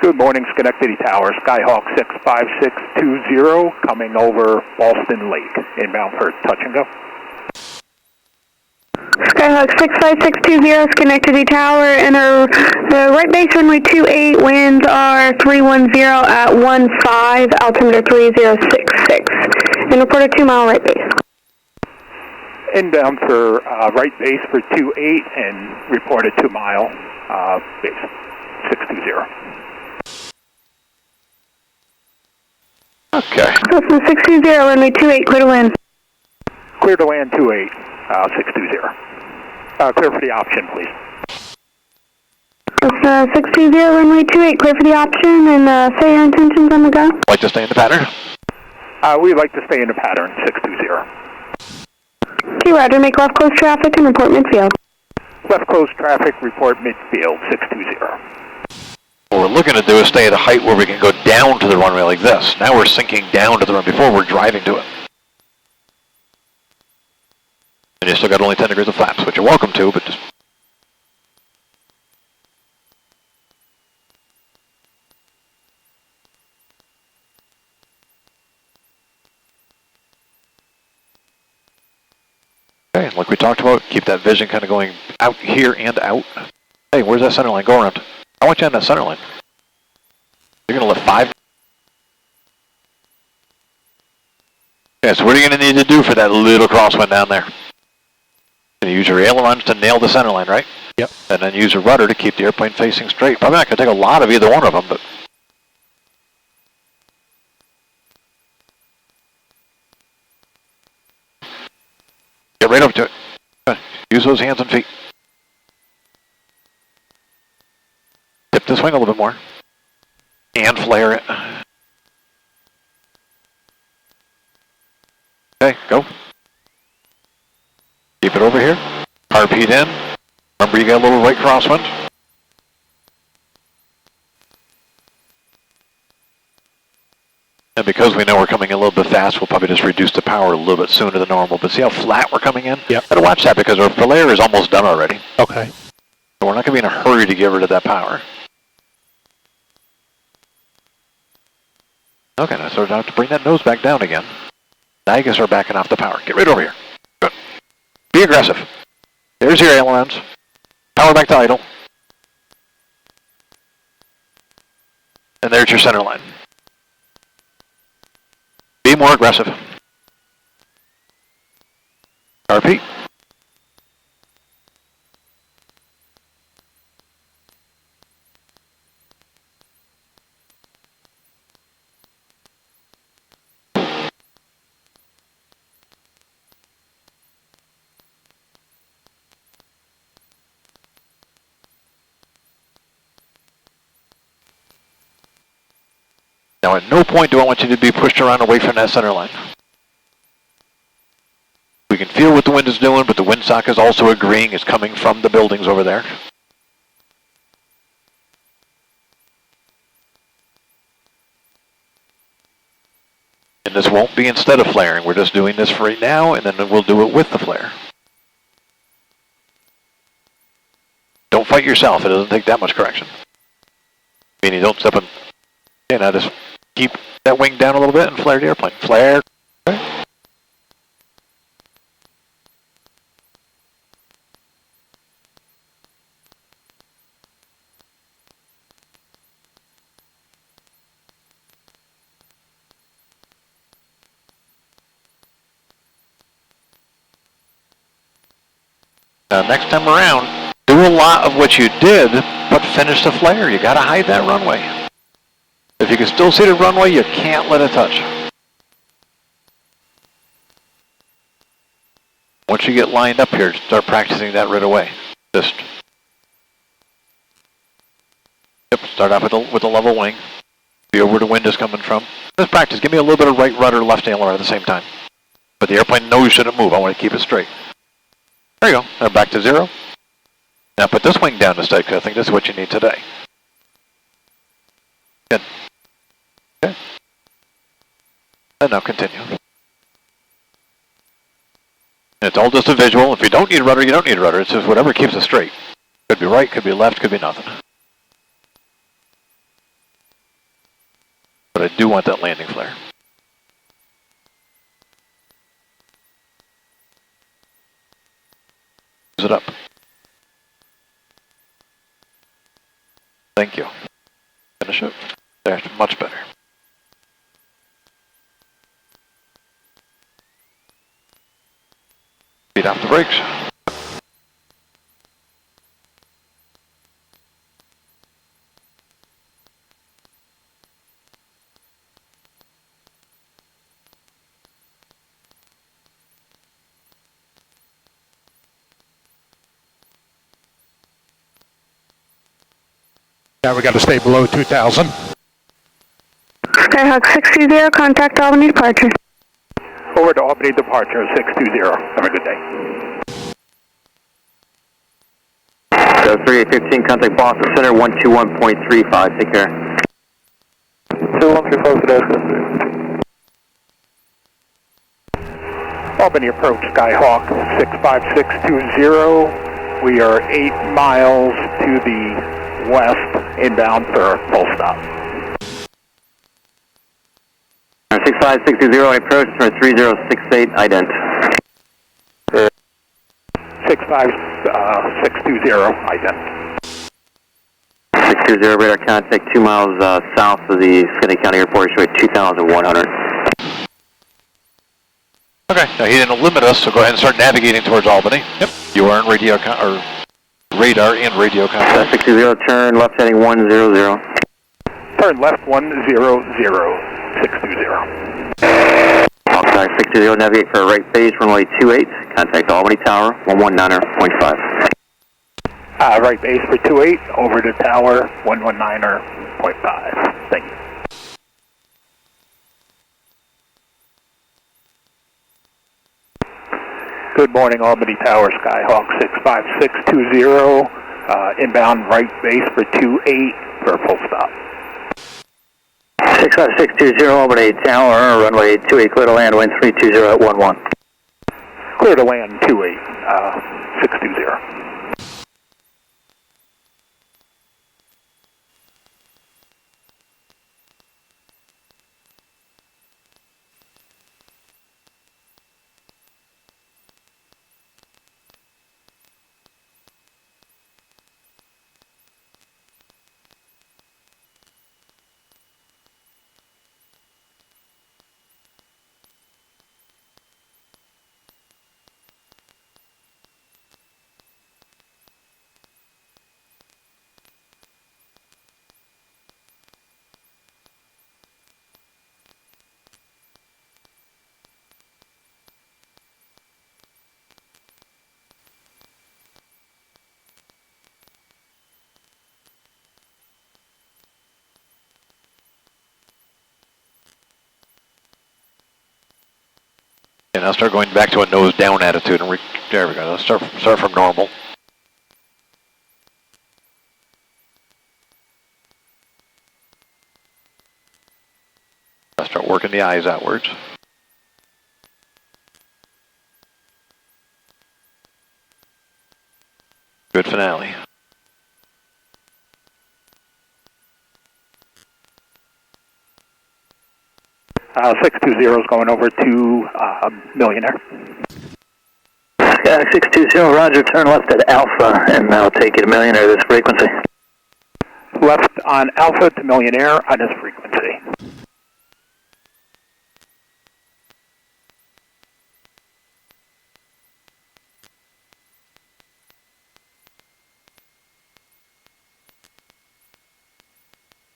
Good morning, Schenectady Tower, Skyhawk 65620, coming over Boston Lake, inbound for touch and go. Skyhawk 65620, Schenectady Tower, enter right base runway 28, winds are 310 at 15, altimeter 3066, and report a 2-mile right base. Inbound for right base for 28 and report a 2-mile base, 620. Okay. Cessna 620, runway 28, clear to land. Clear to land 28, 620. Clear for the option, please. Cessna 620, runway 28, clear for the option, and say your intentions on the go. Like to stay in the pattern? We'd like to stay in the pattern, 620. Okay, roger, make left close traffic and report midfield. Left close traffic, report midfield, 620. What we're looking to do is stay at a height where we can go down to the runway like this. Now we're sinking down to the runway. Before we're driving to it. And you still got only 10 degrees of flaps, which you're welcome to, but just... Okay, and like we talked about, keep that vision kind of going out here and out. Hey, where's that center line? Go around. I want you on that center line. You're going to lift 5. Okay, so what are you going to need to do for that little crosswind down there? You're going to use your ailerons to nail the center line, right? Yep. And then use a rudder to keep the airplane facing straight. Probably not going to take a lot of either one of them, but... Get right over to it. Use those hands and feet. Tip this wing a little bit more. And flare it. Okay, go. Keep it over here. Repeat in. Remember you got a little right crosswind. And because we know we're coming in a little bit fast, we'll probably just reduce the power a little bit sooner than normal. But see how flat we're coming in? Yep. Gotta watch that because our flare is almost done already. Okay. So we're not gonna be in a hurry to get rid of that power. Okay, now so now to bring that nose back down again. Now you can start backing off the power. Get right over here. Good. Be aggressive. There's your ailerons. Power back to idle. And there's your center line. Be more aggressive. Repeat. Now at no point do I want you to be pushed around away from that center line. We can feel what the wind is doing, but the windsock is also agreeing it's coming from the buildings over there. And this won't be instead of flaring, we're just doing this for right now, and then we'll do it with the flare. Don't fight yourself, it doesn't take that much correction. Meaning don't step in, okay, now just keep that wing down a little bit and flare the airplane. Flare. Okay. Now next time around, do a lot of what you did, but finish the flare. You gotta hide that runway. If you can still see the runway, you can't let it touch. Once you get lined up here, start practicing that right away. Just start off with a level wing. See where the wind is coming from. Just practice. Give me a little bit of right rudder, left aileron at the same time. But the airplane knows you shouldn't move. I want to keep it straight. There you go. Now back to 0. Now put this wing down to stay, because I think this is what you need today. Good. Okay. And now continue. And it's all just a visual. If you don't need a rudder, you don't need a rudder. It's just whatever keeps it straight. Could be right, could be left, could be nothing. But I do want that landing flare. Use it up. Thank you. Finish it. There's much better. Beat off the brakes. Now we got to stay below 2,000. Skyhawk 620, contact Albany departure. Over to Albany departure 620. Have a good day. 3815, contact Boston Center 121.35. Take care. 2135 today. Albany approach Skyhawk 65620. We are 8 miles to the west, inbound for full stop. 65620, approach for 3068, ident. 65620, ident. 620, radar contact 2 miles south of the Schenectady County Airport, showing 2,100. Okay, now he didn't limit us, so go ahead and start navigating towards Albany. Yep. You are in radar and radio contact. 620, turn left heading 100. Turn left 100, 620. Outside 620, navigate for right base, runway 28, contact Albany Tower 119.5. Right base for 28, over to tower 119.5. Thank you. Good morning, Albany Tower, Skyhawk 65620, inbound right base for 28 for a full stop. 65620, Albany Tower, runway 28, clear to land, wind 320 at 11. Clear to land 28, 620. And I'll start going back to a nose down attitude. And there we go. Let's start from normal. I'll start working the eyes outwards. Good finale. Uh, 620 is going over to Millionaire. Yeah, 620, roger, turn left at Alpha, and I'll take you to Millionaire, this frequency. Left on Alpha to Millionaire on this frequency.